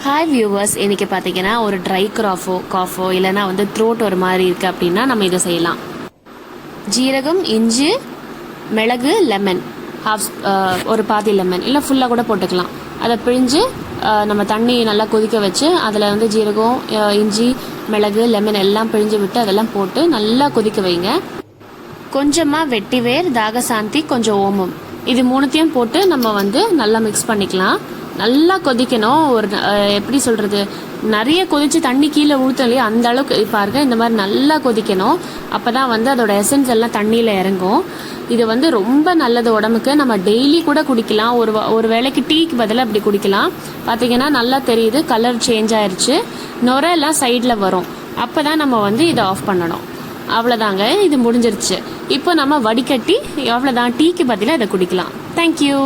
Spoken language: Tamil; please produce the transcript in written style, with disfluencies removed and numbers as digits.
ஹாய் வியூவர்ஸ், இன்றைக்கி பார்த்தீங்கன்னா ஒரு ட்ரை காஃபோ இல்லைனா வந்து த்ரோட் ஒரு மாதிரி இருக்குது அப்படின்னா நம்ம இதை செய்யலாம். ஜீரகம், இஞ்சி, மிளகு, லெமன் ஒரு பாதி லெமன் இல்லை ஃபுல்லாக கூட போட்டுக்கலாம். அதை பிழிஞ்சு நம்ம தண்ணி நல்லா கொதிக்க வச்சு அதில் வந்து ஜீரகம், இஞ்சி, மிளகு, லெமன் எல்லாம் பிழிஞ்சு விட்டு அதெல்லாம் போட்டு நல்லா கொதிக்க வைங்க. கொஞ்சமாக வெட்டிவேர், தாகசாந்தி, கொஞ்சம் ஓமம், இது மூணுத்தையும் போட்டு நம்ம வந்து நல்லா மிக்ஸ் பண்ணிக்கலாம். நல்லா கொதிக்கணும். ஒரு எப்படி சொல்கிறது, நிறைய கொதித்து தண்ணி கீழே ஊற்றும் இல்லையா, அந்த அளவுக்கு பாருங்க. இந்த மாதிரி நல்லா கொதிக்கணும். அப்போ தான் வந்து அதோட எசன்ஸ் எல்லாம் தண்ணியில் இறங்கும். இது வந்து ரொம்ப நல்லது உடம்புக்கு. நம்ம டெய்லி கூட குடிக்கலாம். ஒரு வேளைக்கு டீக்கு பதிலாக அப்படி குடிக்கலாம். பார்த்தீங்கன்னா நல்லா தெரியுது, கலர் சேஞ்ச் ஆயிடுச்சு. நுரை எல்லாம் சைடில் வரும். அப்போ தான் நம்ம வந்து இதை ஆஃப் பண்ணணும். அவ்வளோதாங்க, இது முடிஞ்சிருச்சு. இப்போ நம்ம வடிகட்டி அவ்வளோதான், டீக்கு பதிலாக இதை குடிக்கலாம். தேங்க்யூ.